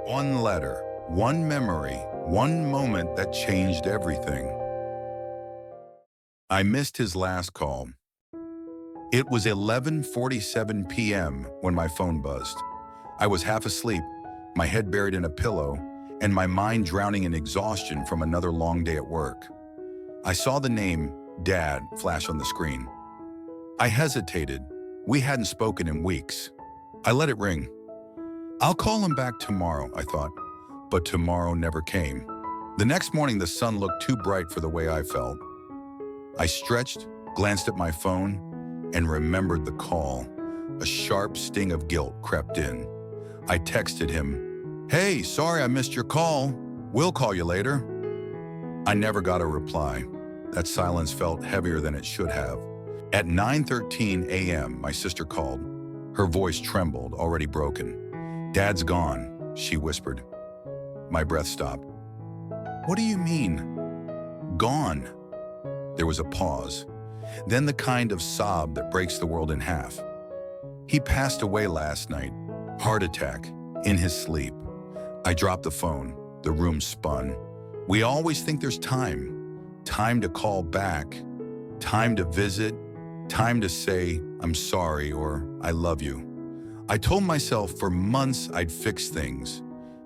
One letter, one memory, one moment that changed everything. I missed his last call. It was 11:47 p.m. when my phone buzzed. I was half asleep, my head buried in a pillow, and my mind drowning in exhaustion from another long day at work. I saw the name, Dad, flash on the screen. I hesitated. We hadn't spoken in weeks. I let it ring. I'll call him back tomorrow, I thought, but tomorrow never came. The next morning, the sun looked too bright for the way I felt. I stretched, glanced at my phone, and remembered the call. A sharp sting of guilt crept in. I texted him, "Hey, sorry I missed your call. We'll call you later." I never got a reply. That silence felt heavier than it should have. At 9:13 a.m., my sister called. Her voice trembled, already broken. "Dad's gone," she whispered. My breath stopped. "What do you mean, gone?" There was a pause, then the kind of sob that breaks the world in half. "He passed away last night. Heart attack, in his sleep." I dropped the phone. The room spun. We always think there's time. Time to call back. Time to visit. Time to say, "I'm sorry," or "I love you." I told myself for months I'd fix things,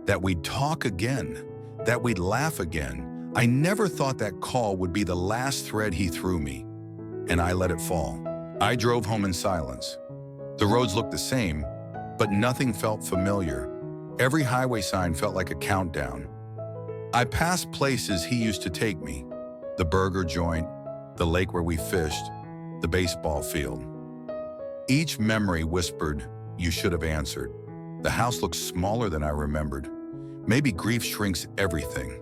that we'd talk again, that we'd laugh again. I never thought that call would be the last thread he threw me, and I let it fall. I drove home in silence. The roads looked the same, but nothing felt familiar. Every highway sign felt like a countdown. I passed places he used to take me, the burger joint, the lake where we fished, the baseball field. Each memory whispered, "You should have answered." The house looked smaller than I remembered. Maybe grief shrinks everything.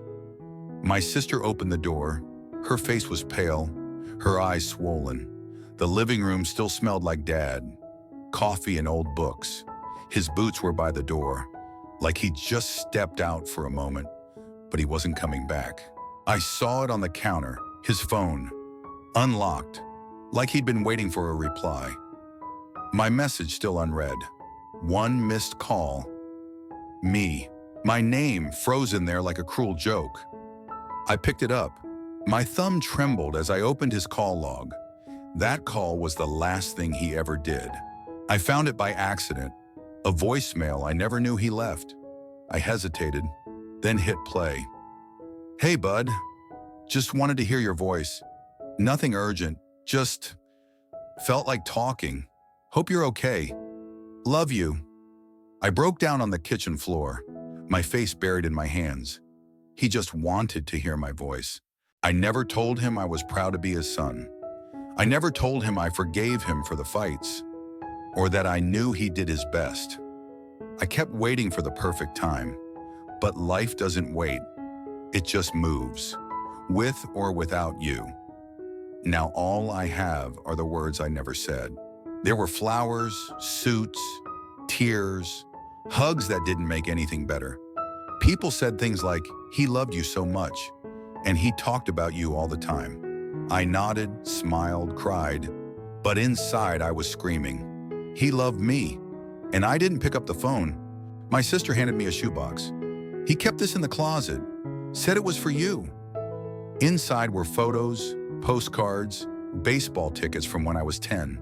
My sister opened the door. Her face was pale, her eyes swollen. The living room still smelled like Dad, coffee and old books. His boots were by the door, like he'd just stepped out for a moment, but he wasn't coming back. I saw it on the counter, his phone, unlocked, like he'd been waiting for a reply. My message still unread. One missed call. Me. My name frozen there like a cruel joke. I picked it up. My thumb trembled as I opened his call log. That call was the last thing he ever did. I found it by accident, a voicemail I never knew he left. I hesitated, then hit play. "Hey, bud. Just wanted to hear your voice. Nothing urgent, just felt like talking. Hope you're okay. Love you." I broke down on the kitchen floor, my face buried in my hands. He just wanted to hear my voice. I never told him I was proud to be his son. I never told him I forgave him for the fights, or that I knew he did his best. I kept waiting for the perfect time, but life doesn't wait. It just moves, with or without you. Now all I have are the words I never said. There were flowers, suits, tears, hugs that didn't make anything better. People said things like, "He loved you so much," and "He talked about you all the time." I nodded, smiled, cried, but inside I was screaming. He loved me, and I didn't pick up the phone. My sister handed me a shoebox. "He kept this in the closet, said it was for you." Inside were photos, postcards, baseball tickets from when I was 10,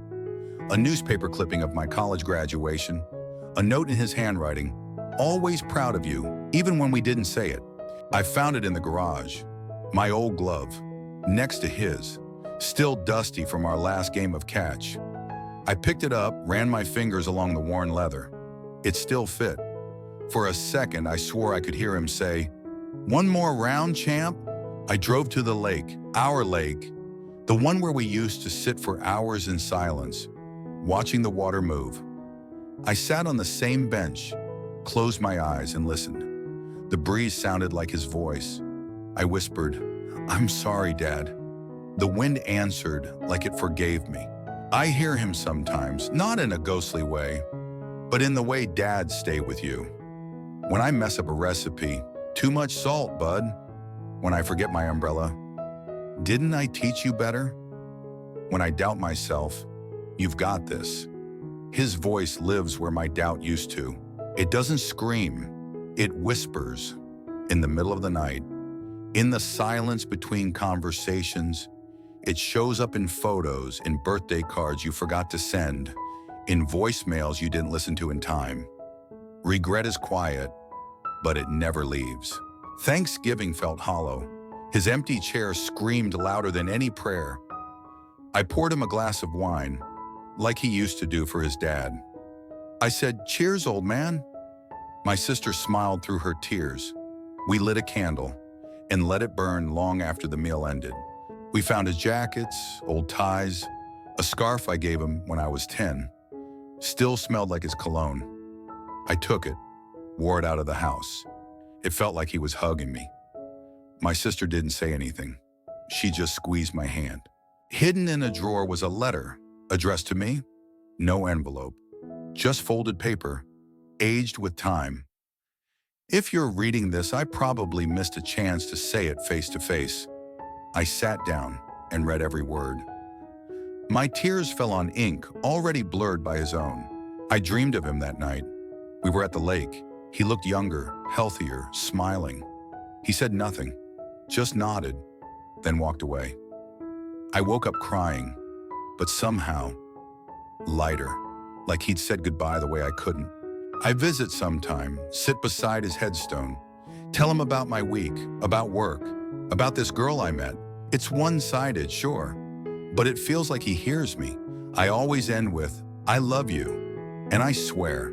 a newspaper clipping of my college graduation, a note in his handwriting, "Always proud of you, even when we didn't say it." I found it in the garage, my old glove, next to his, still dusty from our last game of catch. I picked it up, ran my fingers along the worn leather. It still fit. For a second, I swore I could hear him say, "One more round, champ?" I drove to the lake, our lake, the one where we used to sit for hours in silence, watching the water move. I sat on the same bench, closed my eyes and listened. The breeze sounded like his voice. I whispered, "I'm sorry, Dad." The wind answered like it forgave me. I hear him sometimes, not in a ghostly way, but in the way dads stay with you. When I mess up a recipe, "Too much salt, bud." When I forget my umbrella, "Didn't I teach you better?" When I doubt myself, "You've got this." His voice lives where my doubt used to. It doesn't scream. It whispers in the middle of the night, in the silence between conversations. It shows up in photos, in birthday cards you forgot to send, in voicemails you didn't listen to in time. Regret is quiet, but it never leaves. Thanksgiving felt hollow. His empty chair screamed louder than any prayer. I poured him a glass of wine, like he used to do for his dad. I said, "Cheers, old man." My sister smiled through her tears. We lit a candle and let it burn long after the meal ended. We found his jackets, old ties, a scarf I gave him when I was 10. Still smelled like his cologne. I took it, wore it out of the house. It felt like he was hugging me. My sister didn't say anything. She just squeezed my hand. Hidden in a drawer was a letter, addressed to me. No envelope, just folded paper, aged with time. If you're reading this, I probably missed a chance to say it face to face. I sat down and read every word. My tears fell on ink already blurred by his own. I dreamed of him that night. We were at the lake. He looked younger, healthier, smiling. He said nothing, just nodded, then walked away. I woke up crying, but somehow lighter, like he'd said goodbye the way I couldn't. I visit sometime, sit beside his headstone, tell him about my week, about work, about this girl I met. It's one-sided, sure, but it feels like he hears me. I always end with, "I love you," and I swear,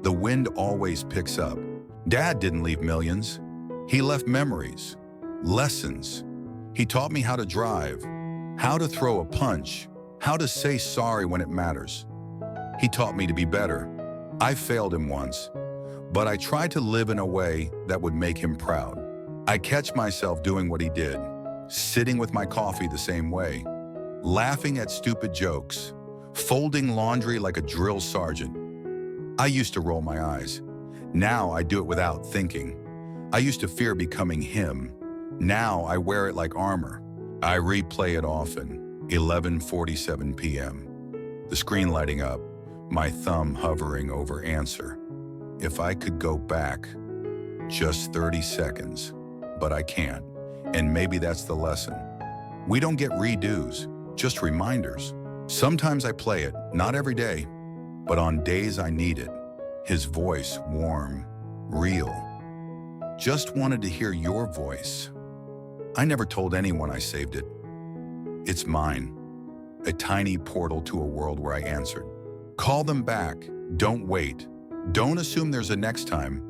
the wind always picks up. Dad didn't leave millions. He left memories, lessons. He taught me how to drive, how to throw a punch, how to say sorry when it matters. He taught me to be better. I failed him once, but I tried to live in a way that would make him proud. I catch myself doing what he did, sitting with my coffee the same way, laughing at stupid jokes, folding laundry like a drill sergeant. I used to roll my eyes. Now I do it without thinking. I used to fear becoming him. Now I wear it like armor. I replay it often, 11:47 p.m. The screen lighting up, my thumb hovering over answer. If I could go back, just 30 seconds, but I can't. And maybe that's the lesson. We don't get redos, just reminders. Sometimes I play it, not every day, but on days I need it. His voice, warm, real. Just wanted to hear your voice. I never told anyone I saved it. It's mine, a tiny portal to a world where I answered. Call them back, don't wait. Don't assume there's a next time.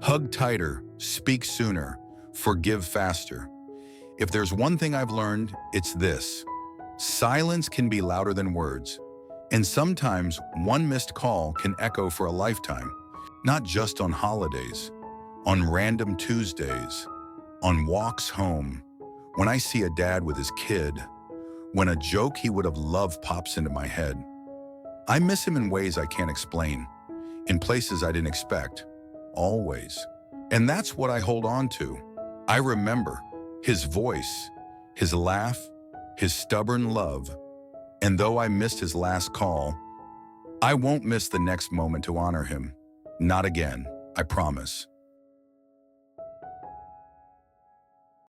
Hug tighter, speak sooner, forgive faster. If there's one thing I've learned, it's this. Silence can be louder than words. And sometimes one missed call can echo for a lifetime, not just on holidays, on random Tuesdays, on walks home, when I see a dad with his kid, when a joke he would have loved pops into my head. I miss him in ways I can't explain, in places I didn't expect, always. And that's what I hold on to. I remember his voice, his laugh, his stubborn love. And though I missed his last call, I won't miss the next moment to honor him. Not again, I promise.